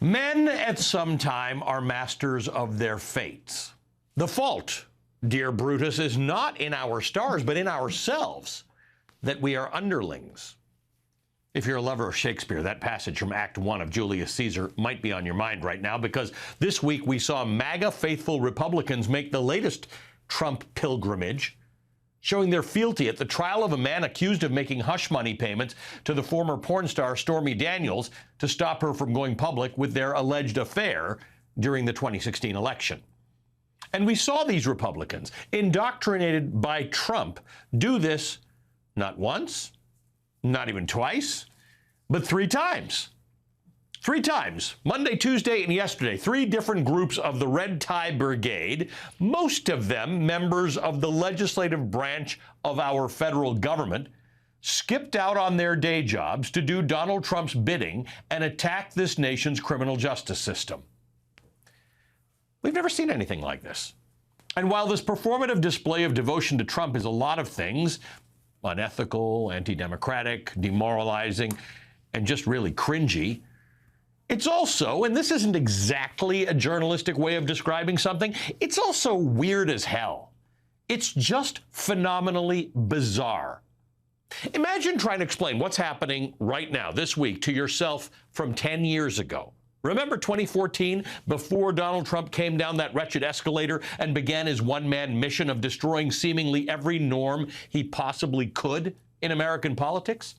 Men at some time are masters of their fates. The fault, dear Brutus, is not in our stars, but in ourselves, that we are underlings. If you're a lover of Shakespeare, that passage from Act 1 of Julius Caesar might be on your mind right now, because this week we saw MAGA faithful Republicans make the latest Trump pilgrimage, showing their fealty at the trial of a man accused of making hush money payments to the former porn star Stormy Daniels to stop her from going public with their alleged affair during the 2016 election. And we saw these Republicans, indoctrinated by Trump, do this not once, not even twice, but 3 times. 3 times, Monday, Tuesday, and yesterday, 3 different groups of the Red Tie Brigade, most of them members of the legislative branch of our federal government, skipped out on their day jobs to do Donald Trump's bidding and attack this nation's criminal justice system. We've never seen anything like this. And while this performative display of devotion to Trump is a lot of things, unethical, anti-democratic, demoralizing, and just really cringy, it's also, and this isn't exactly a journalistic way of describing something, it's also weird as hell. It's just phenomenally bizarre. Imagine trying to explain what's happening right now, this week, to yourself from 10 years ago. Remember 2014, before Donald Trump came down that wretched escalator and began his one-man mission of destroying seemingly every norm he possibly could in American politics?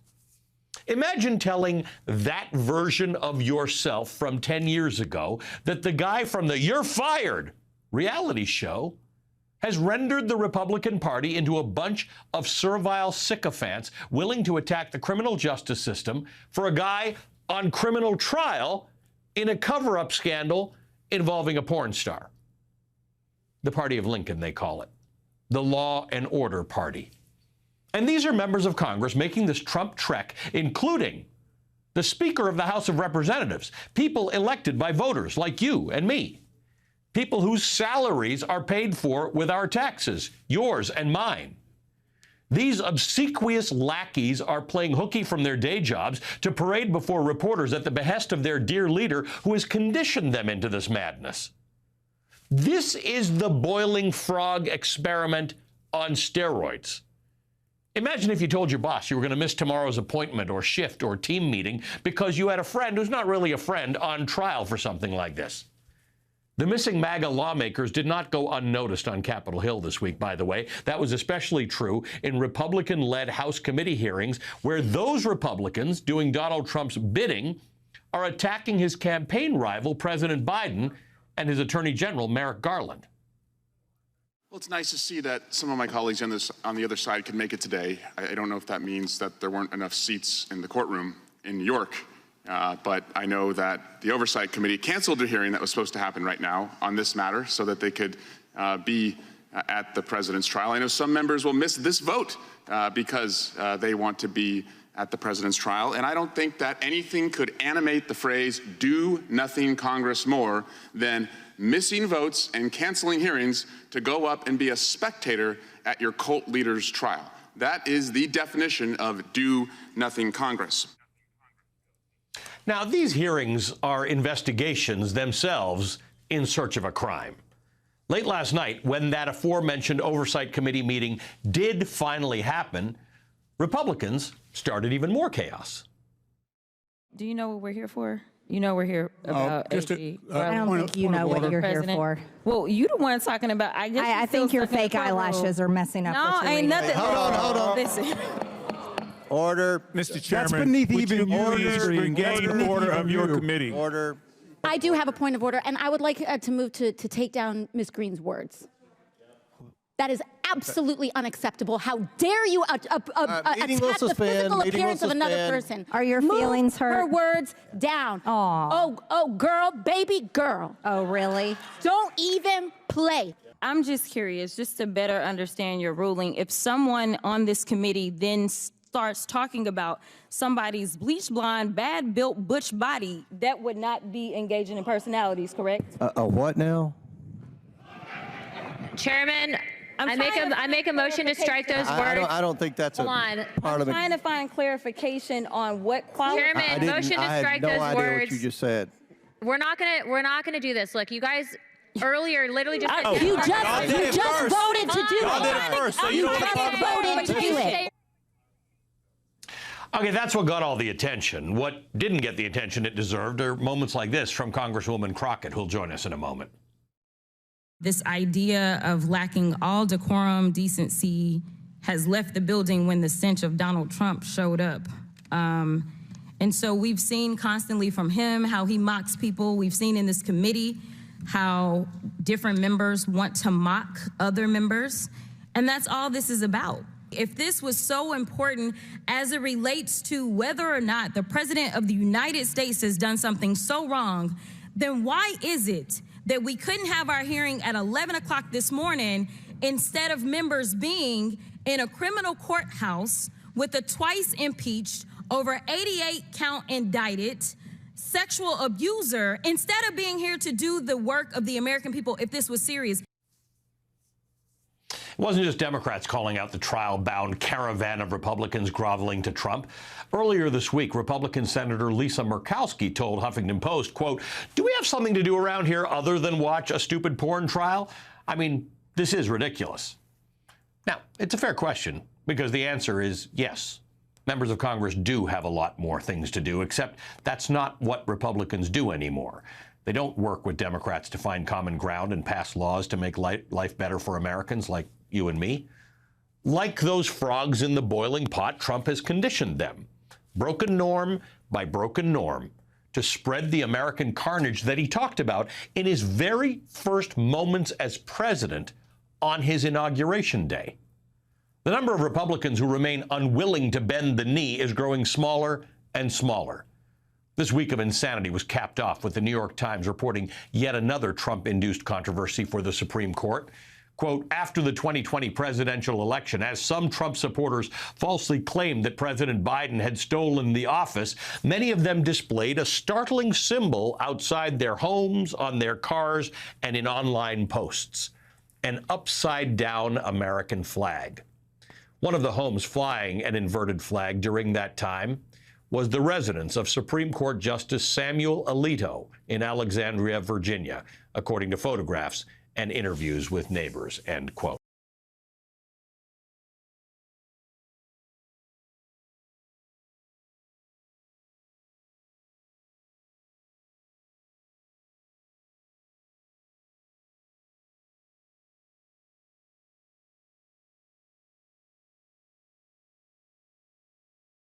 Imagine telling that version of yourself from 10 years ago that the guy from the "You're Fired" reality show has rendered the Republican Party into a bunch of servile sycophants willing to attack the criminal justice system for a guy on criminal trial in a cover-up scandal involving a porn star. The Party of Lincoln, they call it. The Law and Order Party. And these are members of Congress making this Trump trek, including the Speaker of the House of Representatives, people elected by voters like you and me, people whose salaries are paid for with our taxes, yours and mine. These obsequious lackeys are playing hooky from their day jobs to parade before reporters at the behest of their dear leader, who has conditioned them into this madness. This is the boiling frog experiment on steroids. Imagine if you told your boss you were going to miss tomorrow's appointment or shift or team meeting because you had a friend who's not really a friend on trial for something like this. The missing MAGA lawmakers did not go unnoticed on Capitol Hill this week, by the way. That was especially true in Republican-led House committee hearings, where those Republicans doing Donald Trump's bidding are attacking his campaign rival, President Biden, and his Attorney General, Merrick Garland. Well, it's nice to see that some of my colleagues on the other side could make it today. I don't know if that means that there weren't enough seats in the courtroom in New York, but I know that the Oversight Committee canceled a hearing that was supposed to happen right now on this matter so that they could be at the president's trial. I know some members will miss this vote because they want to be at the president's trial, and I don't think that anything could animate the phrase "do nothing Congress" more than missing votes and canceling hearings to go up and be a spectator at your cult leader's trial. That is the definition of "do nothing Congress." Now, these hearings are investigations themselves in search of a crime. Late last night, when that aforementioned Oversight Committee meeting did finally happen, Republicans started even more chaos. Do you know what we're here for? You know we're here about AG. I don't think you know what you're here for. Well, you the one talking about. I think your fake eyelashes are messing up. No, ain't nothing. Hold on. Listen. Order. Mr. Chairman, That's beneath even the order of your committee. Order. I do have a point of order, and I would like to move to take down Ms. Green's words. That is absolutely unacceptable. How dare you attack the physical appearance of another person? Are your feelings hurt? Her words down. Aw. Oh, girl, baby girl. Oh, really? Don't even play. I'm just curious, just to better understand your ruling. If someone on this committee then starts talking about somebody's bleach blonde, bad-built butch body, that would not be engaging in personalities, correct? What now? Chairman, I make a motion to strike those words. I don't think that's a part of it. I'm trying to find clarification on what qualifies. Chairman, motion to strike those words. I had no idea what you just said. We're not gonna do this. Look, you guys earlier literally just said You Democrats- just voted to do Y'all did it. it first, so you You don't want to just talk about it. voted to do it. Okay, that's what got all the attention. What didn't get the attention it deserved are moments like this from Congresswoman Crockett, who'll join us in a moment. This idea of lacking all decorum, decency has left the building when the stench of Donald Trump showed up. And so we've seen constantly from him how he mocks people. We've seen in this committee how different members want to mock other members. And that's all this is about. If this was so important as it relates to whether or not the President of the United States has done something so wrong, then why is it that we couldn't have our hearing at 11 o'clock this morning instead of members being in a criminal courthouse with a twice impeached, over 88 count indicted sexual abuser, instead of being here to do the work of the American people if this was serious? It wasn't just Democrats calling out the trial-bound caravan of Republicans groveling to Trump. Earlier this week, Republican Senator Lisa Murkowski told Huffington Post, quote, "Do we have something to do around here other than watch a stupid porn trial? I mean, this is ridiculous." Now, it's a fair question because the answer is yes. Members of Congress do have a lot more things to do, except that's not what Republicans do anymore. They don't work with Democrats to find common ground and pass laws to make life better for Americans like you and me. Like those frogs in the boiling pot, Trump has conditioned them, broken norm by broken norm, to spread the American carnage that he talked about in his very first moments as president on his inauguration day. The number of Republicans who remain unwilling to bend the knee is growing smaller and smaller. This week of insanity was capped off with the New York Times reporting yet another Trump-induced controversy for the Supreme Court. Quote, after the 2020 presidential election, as some Trump supporters falsely claimed that President Biden had stolen the office, many of them displayed a startling symbol outside their homes, on their cars, and in online posts: an upside-down American flag. One of the homes flying an inverted flag during that time was the residence of Supreme Court Justice Samuel Alito in Alexandria, Virginia, according to photographs and interviews with neighbors, end quote.